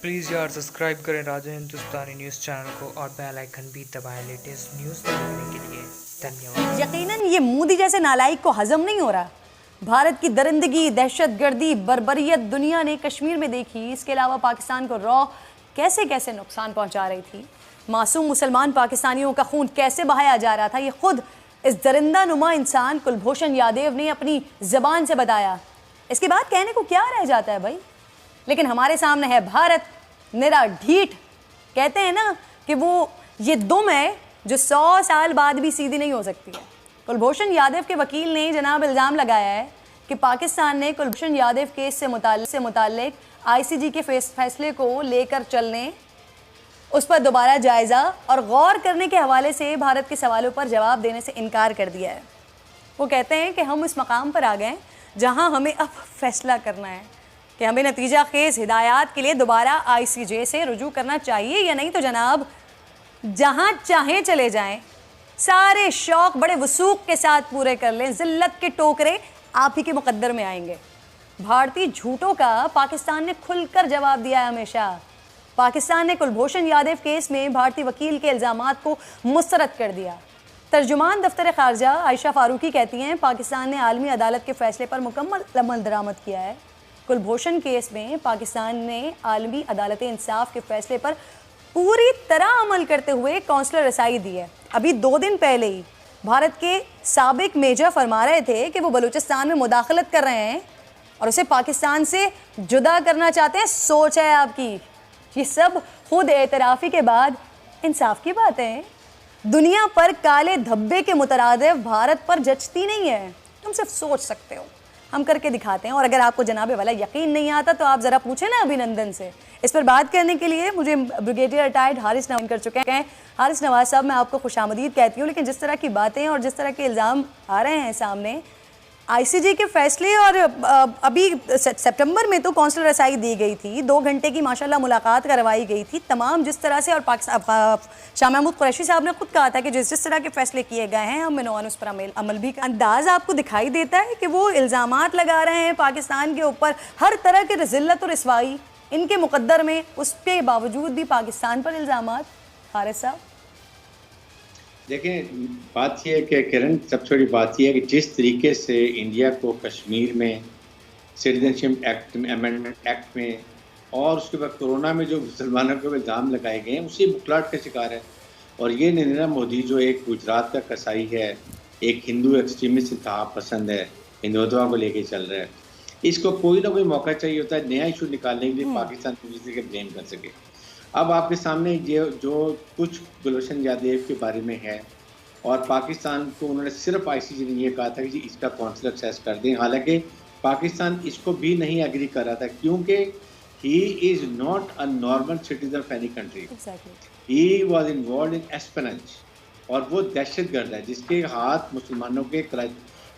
Please यार subscribe करें Raja Hindustani news channel को और बेल आइकन भी दबाएं लेटेस्ट न्यूज़ देखने के लिए। धन्यवाद। यकीनन ये मोदी जैसे नालायक को हजम नहीं हो रहा। भारत की दरिंदगी, दहशतगर्दी, बर्बरियत दुनिया ने कश्मीर में देखी। इसके अलावा पाकिस्तान को रॉ कैसे कैसे नुकसान पहुंचा रही थी, मासूम मुसलमान पाकिस्तानियों का खून कैसे बहाया जा रहा था, ये खुद इस दरिंदा नुमा इंसान कुलभूषण यादव ने अपनी जबान से बताया। इसके बाद कहने को क्या रह जाता है भाई। लेकिन हमारे सामने है भारत निरा ढीठ। कहते हैं ना कि वो ये दुम है जो 100 साल बाद भी सीधी नहीं हो सकती है। कुलभूषण यादव के वकील ने जनाब इल्ज़ाम लगाया है कि पाकिस्तान ने कुलभूषण यादव केस से मुताल्लिक आईसीजे के फैसले को लेकर चलने, उस पर दोबारा जायज़ा और गौर करने के हवाले से भारत के सवालों पर जवाब देने से इनकार कर दिया है। वो कहते हैं कि हम इस मकाम पर आ गए जहां हमें अब फैसला करना है कि हमें नतीजा खेज हिदायत के लिए दोबारा आईसीजे से रुजू करना चाहिए या नहीं। तो जनाब जहां चाहें चले जाएं, सारे शौक बड़े वसूख के साथ पूरे कर लें, जिल्लत के टोकरे आप ही के मुकद्दर में आएंगे। भारतीय झूठों का पाकिस्तान ने खुलकर जवाब दिया है हमेशा। पाकिस्तान ने कुलभूषण यादव केस में भारतीय वकील के इल्ज़ामात को मुस्तरद कर दिया। तर्जुमान दफ्तर खारजा आयशा फारूकी कहती हैं, पाकिस्तान ने आलमी अदालत के फैसले पर मुकम्मल अमल दरामद किया है। कुलभूषण केस में पाकिस्तान ने आलमी अदालत इंसाफ के फैसले पर पूरी तरह अमल करते हुए कौंसलर रसाई दी है। अभी 2 दिन पहले ही भारत के साबिक मेजर फरमा रहे थे कि वो बलूचिस्तान में मुदाखलत कर रहे हैं और उसे पाकिस्तान से जुदा करना चाहते हैं। सोच है आपकी। ये सब खुद एतराफ़ी के बाद इंसाफ की बातें हैं। दुनिया पर काले धब्बे के मुतरादिफ भारत पर जचती नहीं है। तुम सिर्फ सोच सकते हो, हम करके दिखाते हैं। और अगर आपको जनाबे वाला यकीन नहीं आता तो आप ज़रा पूछें ना अभिनंदन से। इस पर बात करने के लिए मुझे ब्रिगेडियर रिटायर्ड हारिस नवाज कर चुके हैं। हारिस नवाज साहब, मैं आपको खुशामदीद कहती हूँ, लेकिन जिस तरह की बातें और जिस तरह के इल्ज़ाम आ रहे हैं सामने, आईसीजे के फैसले और अभी सितंबर में तो कौंसलर रसाई दी गई थी, 2 घंटे की माशाल्लाह मुलाकात करवाई गई थी तमाम जिस तरह से। और पाकिस्तान शाह महमूद कुरैशी साहब ने खुद कहा था कि जिस तरह के फैसले किए गए हैं हम मिनवान उस पर अमल भी। अंदाज आपको दिखाई देता है कि वो इल्ज़ामात लगा रहे हैं पाकिस्तान के ऊपर, हर तरह के ज़िल्लत और रसवाई इनके मुकद्दर में, उसके बावजूद भी पाकिस्तान पर इल्ज़ामात। हारिस साहब देखें, बात यह है कि किरण, सबसे बड़ी बात यह है कि जिस तरीके से इंडिया को कश्मीर में सिटीजनशिप एक्ट में, अमेंडमेंट एक्ट में और उसके बाद कोरोना में जो मुसलमानों के इल्ज़ाम लगाए गए हैं, उसी बुखलाहट का शिकार है। और ये नरेंद्र मोदी जो एक गुजरात का कसाई है, एक हिंदू एक्सट्रीमिस्ट इंतहा पसंद है, हिंदुत्व को लेके चल रहा है, इसको कोई ना कोई मौका चाहिए होता है नया इशू निकालने के लिए पाकिस्तान को किसी के ब्लेम कर सके। अब आपके सामने ये जो कुछ कुलभूषण यादव के बारे में है, और पाकिस्तान को उन्होंने सिर्फ आईसीजे ने ये कहा था कि इसका कौंसलर एक्सेस कर दें, हालांकि पाकिस्तान इसको भी नहीं एग्री कर रहा था, क्योंकि he is not a normal citizen of any country. He was involve in espionage, और वो दहशतगर्द है जिसके हाथ मुसलमानों के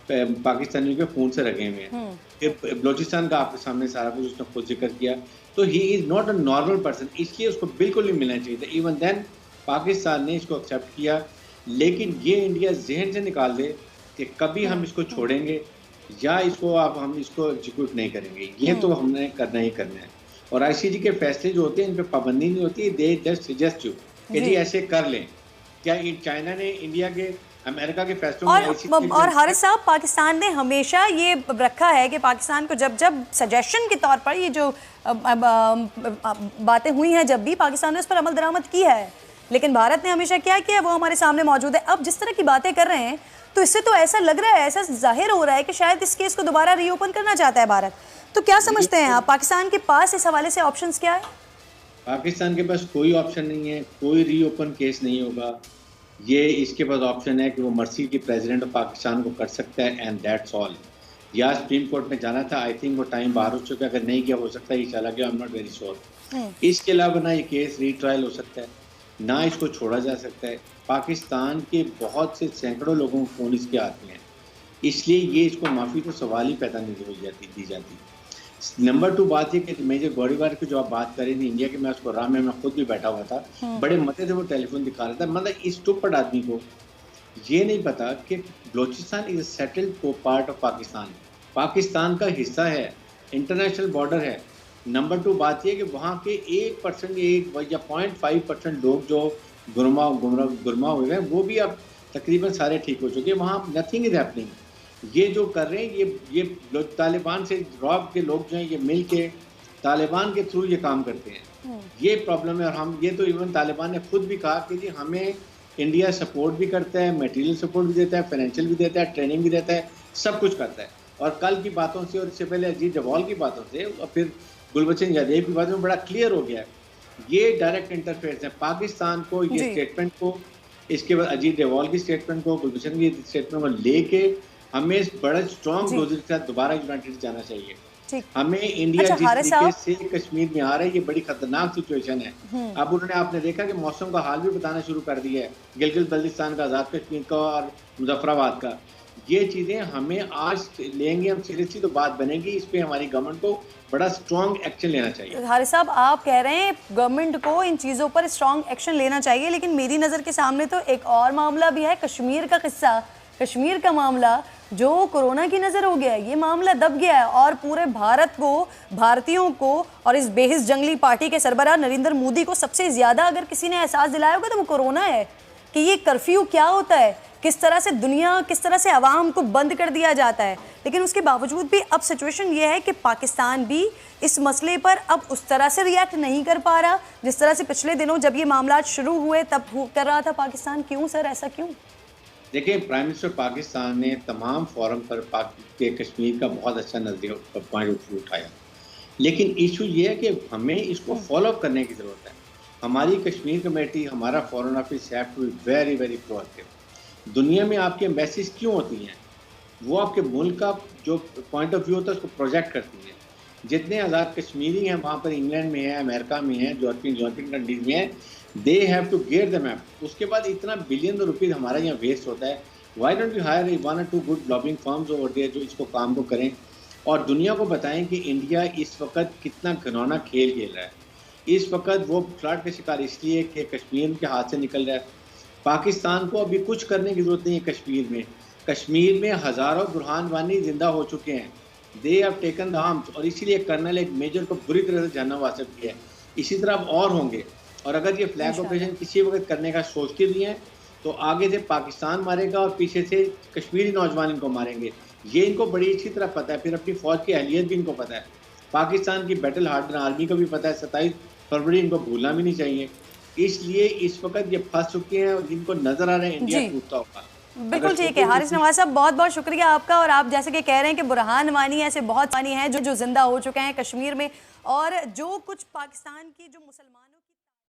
पाकिस्तानियों के खून से रखे हुए हैं। बलोचिस्तान का आपके सामने सारा कुछ उसने खुद जिक्र किया। तो ही is not a normal person, इसलिए उसको बिल्कुल नहीं मिलना चाहिए था। इवन देन पाकिस्तान ने इसको एक्सेप्ट किया, लेकिन ये इंडिया जहन से निकाल दे कि कभी हम इसको छोड़ेंगे या इसको हम इसको एग्जीक्यूट नहीं करेंगे। ये तो हमने करना ही करना है। और आईसीजे के फैसले जो होते हैं, इन पर पाबंदी नहीं होती, दे जस्ट सजेस्ट यू कि जी ऐसे कर लें। क्या चाइना ने इंडिया के, अमेरिका के फैसलों में और हारिस साहब, पाकिस्तान ने हमेशा ये रखा है कि पाकिस्तान को जब जब सजेशन के तौर पर ये जो बातें हुई हैं, जब भी पाकिस्तान ने उस पर अमल दरामद की है, लेकिन भारत ने हमेशा क्या किया वो हमारे सामने मौजूद है। अब जिस तरह की बातें कर रहे हैं तो इससे तो ऐसा लग रहा है, ऐसा जाहिर हो रहा है कि शायद इस केस को दोबारा रीओपन करना चाहता है भारत। तो क्या समझते हैं आप, पाकिस्तान के पास इस हवाले से ऑप्शंस क्या है? पाकिस्तान के पास कोई ऑप्शन नहीं है, कोई रीओपन केस नहीं होगा। ये इसके पास ऑप्शन है कि वो मर्सी के प्रेसिडेंट ऑफ पाकिस्तान को कर सकता है, एंड दैट्स ऑल। या सुप्रीम कोर्ट में जाना था, आई थिंक वो टाइम बाहर हो चुका है, अगर नहीं किया हो सकता है ये चला गया, I am not very sure. इसके अलावा ना ये केस रीट्रायल हो सकता है, ना इसको छोड़ा जा सकता है। पाकिस्तान के बहुत से सैकड़ों लोगों को फ़ोन इसके आते हैं, इसलिए ये इसको माफ़ी तो सवाल ही पैदा नहीं दी जाती। नंबर 2 बात है कि मेजर गोलीबार की जो आप बात करें थी इंडिया के, मैं उसको राम में मैं खुद भी बैठा हुआ था, बड़े मजे से वो टेलीफोन दिखा रहा था। मतलब इस टुपड़ आदमी को ये नहीं पता कि Balochistan is settled part of Pakistan, Pakistan का हिस्सा है, इंटरनेशनल बॉर्डर है। नंबर 2 बात ये कि वहाँ के 1% या 0.5% लोग जो गुरमा हुए हैं वो भी अब तकरीबन सारे ठीक हो चुके हैं। वहाँ नथिंग इज हैपनिंग। ये जो कर रहे हैं ये लोग तालिबान से रॉब के लोग जो हैं ये मिल के तालिबान के थ्रू ये काम करते हैं। ये प्रॉब्लम है। और हम ये तो इवन तालिबान ने खुद भी कहा कि जी हमें इंडिया सपोर्ट भी करता है, मटेरियल सपोर्ट भी देता है, फाइनेंशियल भी देता है, ट्रेनिंग भी देता है, सब कुछ करता है। और कल की बातों से और इससे पहले अजीत डोभाल की बातों से और फिर गुलबचन यादव की बातों में बड़ा क्लियर हो गया है। ये डायरेक्ट इंटरफेरेंस है। पाकिस्तान को ये स्टेटमेंट को, इसके बाद अजीत डोभाल की स्टेटमेंट को, गुलबचन की स्टेटमेंट को लेके हमें बड़ा स्ट्रॉन्ग डोजेज के साथ दोबारा यूनाइटेड जाना चाहिए। हमें इंडिया जिस तरीके से कश्मीर में आ रहा है ये बड़ी खतरनाक सिचुएशन है। अब आपने देखा कि मौसम का हाल भी बताना शुरू कर दिया है, गिलगित बल्तिस्तान का, आज़ाद कश्मीर का और मुजफ्फराबाद का। ये चीज़ें हमें आज लेंगे हम सीरियसली तो बात बनेगी। इस पे हमारी गवर्नमेंट को बड़ा स्ट्रॉन्ग एक्शन लेना चाहिए। हारिस साहब, आप कह रहे हैं गवर्नमेंट को इन चीज़ों पर स्ट्रॉन्ग एक्शन लेना चाहिए, लेकिन मेरी नज़र के सामने तो एक और मामला भी है, कश्मीर का किस्सा, कश्मीर का मामला जो कोरोना की नज़र हो गया है। ये मामला दब गया है और पूरे भारत को, भारतीयों को और इस बेहिस जंगली पार्टी के सरबराह नरेंद्र मोदी को सबसे ज़्यादा अगर किसी ने एहसास दिलाया होगा तो वो कोरोना है कि ये कर्फ्यू क्या होता है, किस तरह से दुनिया, किस तरह से आवाम को बंद कर दिया जाता है। लेकिन उसके बावजूद भी अब सिचुएशन ये है कि पाकिस्तान भी इस मसले पर अब उस तरह से रिएक्ट नहीं कर पा रहा जिस तरह से पिछले दिनों जब ये मामला शुरू हुए तब कर रहा था पाकिस्तान। क्यों सर, ऐसा क्यों? देखिए, प्राइम मिनिस्टर पाकिस्तान ने तमाम फोरम पर कश्मीर का बहुत अच्छा नजरिया पॉइंट उठाया, लेकिन इशू ये है कि हमें इसको फॉलो अप करने की ज़रूरत है। हमारी कश्मीर कमेटी, हमारा foreign office have to be very very proactive. दुनिया में आपकी एम्बेसीज क्यों होती हैं? वो आपके मुल्क का जो पॉइंट ऑफ व्यू होता है उसको प्रोजेक्ट करती हैं। जितने आज़ाद कश्मीरी हैं वहाँ पर इंग्लैंड में है, अमेरिका में है, यूरोपियन कंट्रीज में है, they have to get the map. उसके बाद इतना बिलियन रुपीज़ हमारा यहाँ वेस्ट होता है। Why don't you hire 1 or 2 good lobbying firms over there जो इसको काम को करें और दुनिया को बताएं कि इंडिया इस वक्त कितना घिनौना खेल खेल रहा है। इस वक्त वो फ्लड का शिकार इसलिए कि कश्मीर के हाथ से निकल रहा है। पाकिस्तान को अभी कुछ करने की ज़रूरत नहीं है। कश्मीर में हज़ारों बुरहान वानी जिंदा हो चुके हैं। They have taken the arms और इसीलिए कर्नल एक मेजर को बुरी तरह से जाना वाजिब किया है। इसी तरह अब और होंगे। और अगर ये फ्लैग ऑपरेशन किसी वक्त करने का सोचते भी हैं तो आगे से पाकिस्तान मारेगा और पीछे से कश्मीरी नौजवान इनको मारेंगे। ये इनको बड़ी अच्छी तरह पता है। फिर अपनी फ़ौज की अहलियत भी इनको पता है। पाकिस्तान की बैटल हार्डन आर्मी को भी पता है। 27 फरवरी इनको भूलना भी नहीं चाहिए। इसलिए इस वक्त ये फंस चुके हैं और जिनको नजर आ रहे हैं इंडिया टूटता होगा। बिल्कुल ठीक है। हारिस नवाज साहब, बहुत बहुत शुक्रिया आपका। और आप जैसे कि कह रहे हैं कि बुरहान वानी ऐसे बहुत वानी हैं जो जिंदा हो चुके हैं कश्मीर में, और जो कुछ पाकिस्तान की जो मुसलमानों की